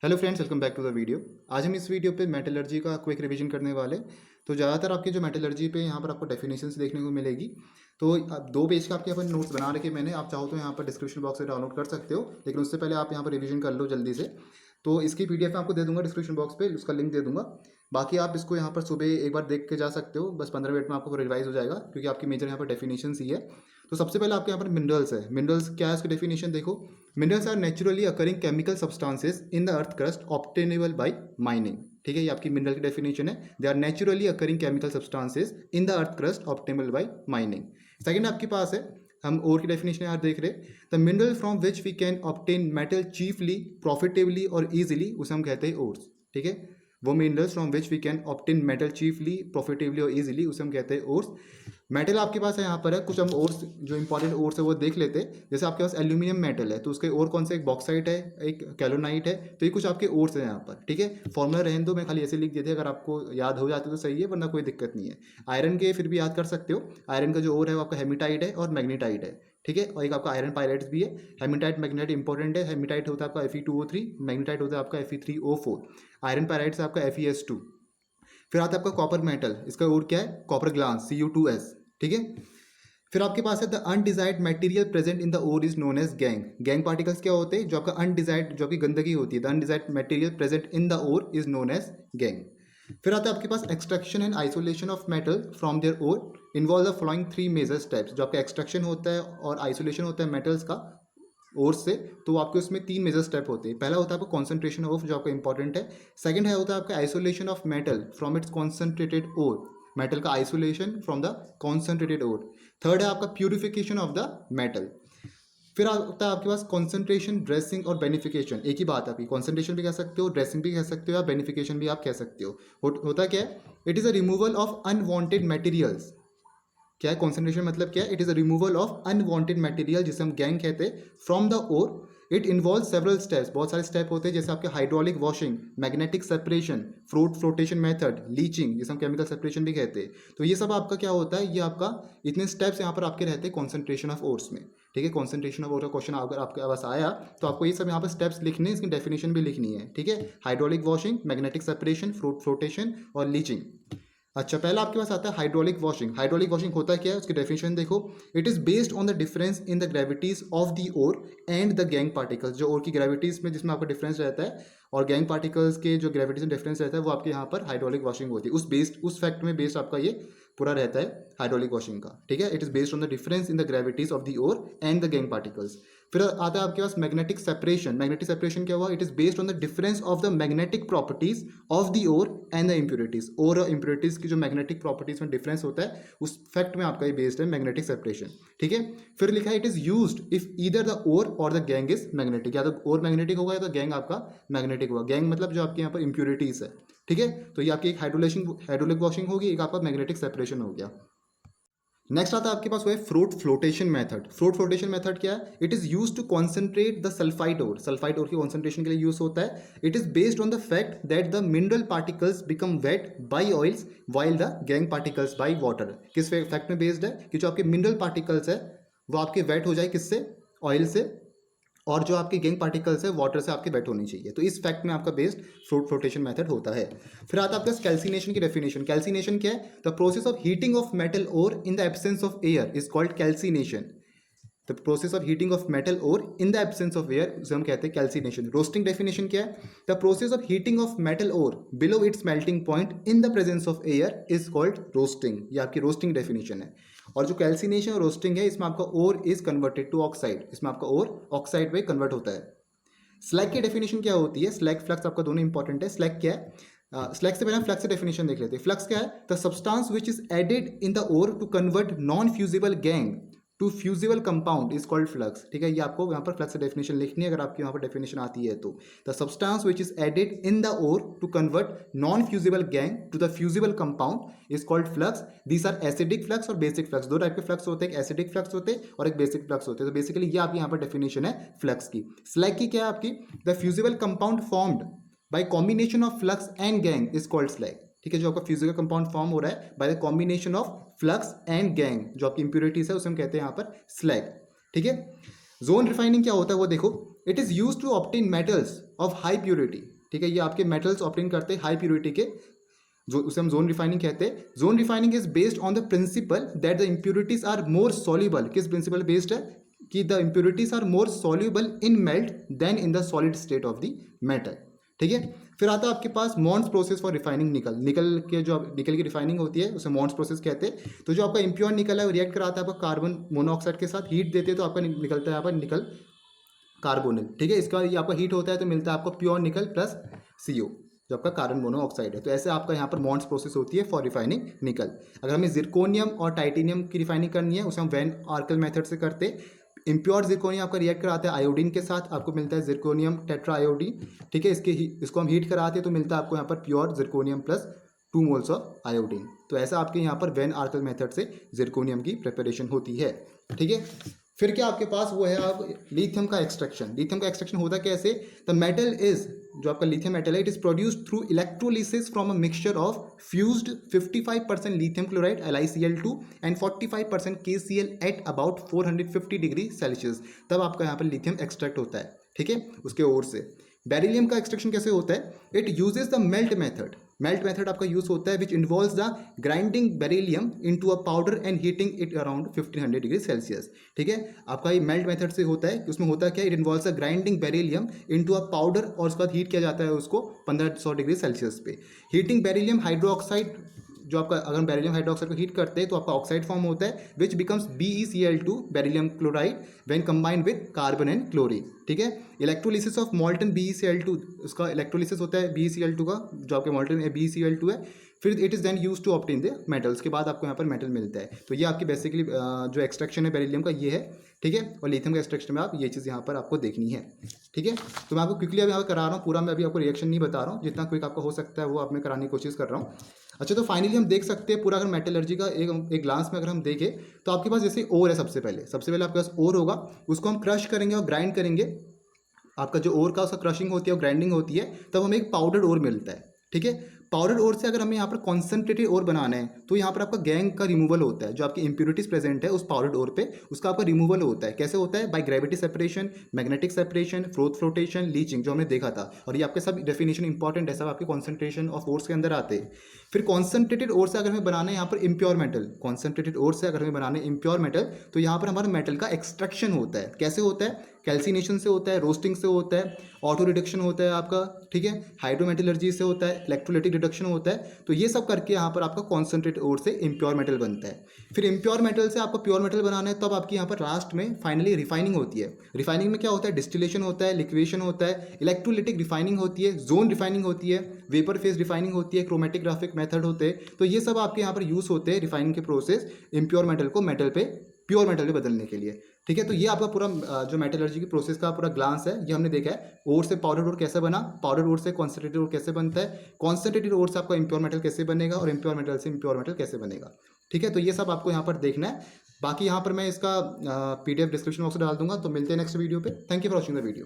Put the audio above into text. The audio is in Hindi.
Hello friends, welcome back to the video. आज हम इस वीडियो पे मेटलर्जी का क्विक रिवीजन करने वाले। तो ज़्यादातर आपके जो मेटलर्जी पे यहाँ पर आपको डेफिनेशंस देखने को मिलेगी। तो अब 2 पेज का आपके यहाँ पर नोट्स बना रखे मैंने, आप चाहो तो यहाँ पर डिस्क्रिप्शन बॉक्स से डाउनलोड कर सकते हो, लेकिन उससे पहले आप यहाँ पर रिवीजन कर लो जल्दी से। तो इसकी पीडीएफ मैं आपको दे दूंगा डिस्क्रिप्शन बॉक्स पे, उसका लिंक दे दूंगा। बाकी आप इसको यहाँ पर सुबह एक बार देख के जा सकते हो, बस 15 मिनट में आपको रिवाइज हो जाएगा, क्योंकि आपकी मेजर यहाँ पर डेफिनेशंस ही है। तो सबसे पहले आपके यहाँ पर मिनरल्स है। मिनरल्स क्या है, उसकी डेफिनेशन देखो। Minerals are naturally occurring chemical substances in the earth crust obtainable by mining. ठीक है, ये आपकी मिनरल की डेफिनेशन है। They are naturally occurring chemical substances in the earth crust obtainable by mining. Second आपके पास है, हम और की डेफिनेशन यहाँ देख रहे। The mineral from which we can obtain metal chiefly, profitably और ईजिली, उसे हम कहते हैं ओर्स। ठीक है, वो minerals from which we can obtain metal chiefly, profitably और इजीली, उसे हम कहते हैं ओर्स। मेटल आपके पास है यहाँ पर है कुछ, हम ओर्स जो इंपॉर्टेंट ओर्स है वो देख लेते हैं। जैसे आपके पास एल्यूमिनियम मेटल है, तो उसके और कौन से, एक बॉक्साइट है, एक कैलोनाइट है। तो ये कुछ आपके ओर्स है यहाँ पर। ठीक है, फॉर्मूला रहने दो, मैं खाली ऐसे लिख देते, अगर आपको याद हो जाते तो सही है, वरना कोई दिक्कत नहीं है। आयरन के फिर भी याद कर सकते हो। आयरन का जो ओर है वो आपका हेमिटाइट है और मैग्नीटाइट है। ठीक है, और एक आपका आयरन पायराइट्स भी है। हेमिटाइट मैग्नेटाइट इंपॉर्टेंट है। हेमिटाइट होता है आपका Fe2O3, मैग्नेटाइट होता है आपका Fe3O4। आयरन पायराइट्स आपका FeS2। फिर आता है आपका कॉपर मेटल, इसका और क्या है, कॉपर ग्लास Cu2S। ठीक है, फिर आपके पास है the undesired material present in the ore is known as gangue. Gangue particles क्या होते हैं, जो आपका अनडिजायर्ड, जो आपकी गंदगी होती है, the undesired material present in the ore is known as gangue. फिर आता है आपके पास extraction and isolation of metal from their ore involve the following 3 major steps. जो आपका एक्सट्रैक्शन होता है और आइसोलेशन होता है मेटल्स का ओर से, तो आपके उसमें 3 मेजर स्टेप होते हैं। पहला होता है आपका कॉन्सेंट्रेशन ऑफ, जो आपका इंपॉर्टेंट है। सेकंड है होता है आपका isolation of metal from its concentrated ore, metal का isolation from the concentrated ore. Third है आपका प्यूरिफिकेशन ऑफ द मेटल। फिर आता है आपके पास कॉन्सेंट्रेशन, ड्रेसिंग और बेनिफिकेशन। एक ही बात है आपकी, कॉन्सेंट्रेशन भी कह सकते हो, ड्रेसिंग भी कह सकते हो, या बेनिफिकेशन भी आप कह सकते हो। होता क्या है, it is a removal of unwanted materials. क्या है कॉन्सेंट्रेशन, मतलब क्या है, it is a removal of unwanted material, जिसे हम गैंग कहते हैं, from the ore. It involve several steps, बहुत सारे स्टेप होते हैं, जैसे आपके hydraulic washing, magnetic separation, flotation method, leaching, जिसे हम केमिकल सेपरेशन भी कहते हैं। तो ये सब आपका क्या होता है, ये आपका इतने स्टेप्स यहाँ पर आपके रहते हैं कॉन्सेंट्रेशन ऑफ ओर्स में। ठीक है, कॉन्सेंट्रेशन ऑफ ओर का क्वेश्चन अगर आपके पास आया तो आपको ये सब यहाँ पर स्टेप्स लिखने, इसकी डेफिनेशन भी लिखनी है। ठीक है, hydraulic washing, magnetic separation, flotation और लीचिंग। अच्छा, पहला आपके पास आता है हाइड्रोलिक वॉशिंग। हाइड्रोलिक वॉशिंग होता क्या है, उसकी डेफिनेशन देखो। It is based on the difference in the gravities of the ore and the gangue particles. जो ओर की ग्रेविटीज में जिसमें आपका डिफरेंस रहता है, और गैंग पार्टिकल्स के जो ग्रेविटीज में डिफरेंस रहता है, वो आपके यहाँ पर हाइड्रोलिक वॉशिंग होती है। उस फैक्ट में बेस्ड आपका ये पूरा रहता है हाइड्रोलिक वॉशिंग का। ठीक है, it is based on the difference in the gravities of the ore and the gangue particles. फिर आता है आपके पास मैग्नेटिक सेपरेशन। मैग्नेटिक सेपरेशन क्या हुआ, it is based on the difference of the magnetic properties of the ore and the impurities. और इम्प्योरिटीज की जो मैग्नेटिक प्रॉपर्टीज में डिफरेंस होता है, उस फैक्ट में आपका ये बेस्ड है मैग्नेटिक सेपरेशन। ठीक है, फिर लिखा है it is used if either the ore or the gang is magnetic. या तो ओर मैग्नेटिक होगा या तो गैंग आपका मैग्नेटिक होगा। गैंग मतलब जो आपके यहाँ पर इम्प्योरिटीज है। ठीक है, तो ये आपकी एक हाइड्रोलिक वॉशिंग होगी, एक आपका मैग्नेटिक सेपरेशन हो गया। नेक्स्ट आता है आपके पास वो है froth flotation method. Froth flotation method क्या है, it is use to concentrate the sulphide ore. Sulphide ore की कॉन्सेंट्रेशन के लिए यूज होता है। It is based on the fact that the mineral particles become wet by oils while the gangue particles by water. किस फैक्ट में बेस्ड है, कि जो आपके मिनरल पार्टिकल्स है वो आपके वेट हो जाए, किससे, ऑयल से, और जो आपके गैंग पार्टिकल्स है वाटर से आपके वेट होनी चाहिए। तो इस फैक्ट में आपका बेस्ड फ्रूट फ्लोटेशन मेथड होता है। फिर आता है आपका कैल्सिनेशन की डेफिनेशन। कैल्सिनेशन क्या है, the process of heating of metal ore in the absence of air is called calcination. The process of heating of metal ore in the absence of air, उसे हम कहते हैं कैल्सिनेशन। रोस्टिंग डेफिनेशन क्या है, the process of heating of metal ore below its melting point in the presence of air is called roasting. ये आपकी रोस्टिंग डेफिनेशन है। और जो कैल्सिनेशन और रोस्टिंग है, इसमें आपका ore is converted to oxide, इसमें आपका ओर ऑक्साइड में कन्वर्ट होता है। स्लैग की डेफिनेशन क्या होती है, स्लैग फ्लक्स आपका दोनों इंपॉर्टेंट है। स्लैग क्या है, स्लैग से पहले फ्लक्स की डेफिनेशन देख लेते हैं। फ्लक्स क्या है, the substance which is added in the ore to convert non fusible gangue to fusible compound is called flux. ठीक है, ये आपको यहाँ पर फ्लक्स की डेफिनेशन लिखनी है, अगर आपकी यहाँ पर डेफिनेशन आती है तो। The substance which is added in the ore to convert non fusible gangue to the fusible compound is called flux. These are acidic flux और बेसिक फ्लक्स। दो टाइप के फ्लक्स होते हैं, एक एसिडिक फ्लक्स होते हैं और एक बेसिक फ्लक्स होते हैं। तो बेसिकली ये आपकी यहाँ पर डेफिनेशन है फ्लक्स की। स्लैग की क्या है आपकी, the fusible compound formed by combination of flux and gang is called slag. ठीक है, जो आपका फिजिकल कंपाउंड फॉर्म हो रहा है by the combination of flux and gang, जो आपकी इंप्योरिटीज है उसे हम कहते हैं यहाँ पर स्लैग। ठीक है, जोन रिफाइनिंग क्या होता है वो देखो। It is use to obtain metals of high purity, ठीक है, ये आपके मेटल्स ऑब्टेन करते हैं हाई प्योरिटी के, जो उसे हम जोन रिफाइनिंग कहते हैं। Zone refining is based on the principle that the impurities are more soluble, किस प्रिंसिपल बेस्ड है कि the impurities are more soluble in melt than in the solid state of the metal, ठीक है। फिर आता है आपके पास Mond's process for refining nickel, nickel के जो निकल की रिफाइनिंग होती है उसे मॉन्स प्रोसेस कहते हैं। तो जो आपका इम्प्योर निकल है वो रिएक्ट कराता है आपका कार्बन मोनोऑक्साइड के साथ, हीट देते हैं तो आपका निकलता है यहाँ पर निकल कार्बोनिल, ठीक है। इसका ये आपका हीट होता है तो मिलता है आपको प्योर निकल प्लस CO, जो आपका कार्बन मोनोऑक्साइड है। तो ऐसे आपका यहाँ पर मॉन्स प्रोसेस होती है फॉर रिफाइनिंग निकल। अगर हमें जिरकोनियम और टाइटेनियम की रिफाइनिंग करनी है उसे हम वैन आर्कल मेथड से करते हैं। इम्प्योर जिरकोनियम आपका रिएक्ट कराता है आयोडीन के साथ, आपको मिलता है जिरकोनियम टेट्रा आयोडीन, ठीक है। इसको हम हीट कराते हैं तो मिलता है आपको यहाँ पर pure zirconium plus 2 moles of iodine. तो ऐसा आपके यहाँ पर वैन आर्कल मेथड से जिरकोनियम की प्रिपरेशन होती है, ठीक है। फिर क्या आपके पास वो है आप लिथियम का एक्सट्रैक्शन। लिथियम का एक्सट्रैक्शन होता कैसे, द मेटल इज, जो आपका लिथियम मेटल है, it is produced through electrolysis from a mixture of fused 55% lithium chloride LiCl2 and 45% KCl at about 450 degree Celsius, तब आपका यहाँ पर लिथियम एक्सट्रैक्ट होता है, ठीक है, उसके ओर से। बेरिलियम का एक्सट्रैक्शन कैसे होता है, it uses the melt method. Melt method आपका यूज होता है which involves the grinding beryllium into a powder and heating it around 1500 degree Celsius, ठीक है। आपका ये मेल्ट मेथड से होता है, उसमें होता क्या, it involves a grinding beryllium into a powder और उसके बाद हीट किया जाता है उसको 1500 डिग्री सेल्सियस पे। हीटिंग बेरिलियम हाइड्रोक्साइड, जो आपका अगर हम बेरिलियम हाइड्रोक्साइड को हीट करते हैं तो आपका ऑक्साइड फॉर्म होता है which becomes BeCl2 beryllium chloride when combined with carbon and chlorine, ठीक है। इलेक्ट्रोलिसिस ऑफ मॉल्टन BeCl2, उसका इलेक्ट्रोलिसिस होता है BeCl2 का, जो आपके मॉल्टन BeCl2 है। फिर it is then use to obtain the metals, के बाद आपको यहाँ पर मेटल मिलता है। तो ये आपकी बेसिकली जो एक्सट्रैक्शन है बेरिलियम का ये है, ठीक है। और लिथियम का एक्सट्रैक्शन में आप ये चीज़ यहाँ पर आपको देखनी है, ठीक है। तो मैं आपको क्विकली अभी यहाँ पर करा रहा हूँ, पूरा मैं अभी आपको रिएक्शन नहीं बता रहा हूँ, जितना क्विक आपका हो सकता है वो आप मैं कराने की कोशिश कर रहा हूँ। अच्छा, तो फाइनली हम देख सकते हैं पूरा, अगर मेटलर्जी का एक ग्लांस में अगर हम देखें तो आपके पास जैसे ओर है, सबसे पहले आपके पास ओर होगा, उसको हम क्रश करेंगे और ग्राइंड करेंगे। आपका जो ओर का उसका क्रशिंग होती है और ग्राइंडिंग होती है, तब हमें एक पाउडर ओर मिलता है, ठीक है। पाउडर ओर से अगर हमें यहाँ पर कॉन्सेंट्रेटेड ओर बनाना है तो यहाँ पर आपका गैंग का रिमूवल होता है, जो आपकी इंप्योरिटीज प्रेजेंट है उस पाउडर ओर पे, उसका आपका रिमूवल होता है। कैसे होता है, by gravity separation, magnetic separation, flotation, leaching, जो हमने देखा था। और ये आपके सब डेफिनेशन इंपॉर्टेंट है, सब आपके कॉन्सेंट्रेशन ऑफ ओर्स के अंदर आते हैं। फिर कॉन्सेंट्रेटेड ओर से अगर हमें बनाना है यहाँ पर इम्प्योर मेटल, कॉन्सेंट्रेटेड ओर से अगर हमें बनाना है इम्प्योर मेटल, तो यहाँ पर हमारा मेटल का एक्सट्रैक्शन होता है। कैसे होता है, कैल्सिनेशन से होता है, रोस्टिंग से होता है, ऑटो रिडक्शन होता है आपका, ठीक है, हाइड्रोमेटलर्जी से होता है, इलेक्ट्रोलाइटिक रिडक्शन होता है। तो ये सब करके यहाँ पर आपका कॉन्सेंट्रेट ओर से इम्प्योर मेटल बनता है। फिर इम्प्योर मेटल से आपको प्योर मेटल बनाना है, तब आपकी यहाँ पर लास्ट में फाइनली रिफाइनिंग होती है। रिफाइनिंग में क्या होता है, डिस्टिलेशन होता है, लिक्वेशन होता है, इलेक्ट्रोलिटिक रिफाइनिंग होती है, जोन रिफाइनिंग होती है, वेपर फेज रिफाइनिंग होती है, क्रोमेटोग्राफिक मेथड होते हैं। तो ये सब आपके यहाँ पर यूज होते हैं रिफाइनिंग के प्रोसेस, इम्प्योर मेटल को मेटल पे प्योर मेटल में बदलने के लिए, ठीक है। तो ये आपका पूरा जो मेटलर्जी की प्रोसेस का पूरा ग्लांस है, ये हमने देखा है। ओर से पाउडर ओर कैसे बना, पाउडर ओर से कॉन्सेंट्रेटेड ओर कैसे बनता है, कॉन्सेंट्रेटेड ओर से आपका इम्प्योर मेटल कैसे बनेगा, और इम्प्योर मेटल से इम्प्योर मेटल कैसे बनेगा, ठीक है। तो ये सब आपको यहाँ पर देखना है। बाकी यहाँ पर मैं इसका PDF डिस्क्रिप्शन बॉक्स में डाल दूंगा। तो मिलते हैं नेक्स्ट वीडियो पे। Thank you for watching the video.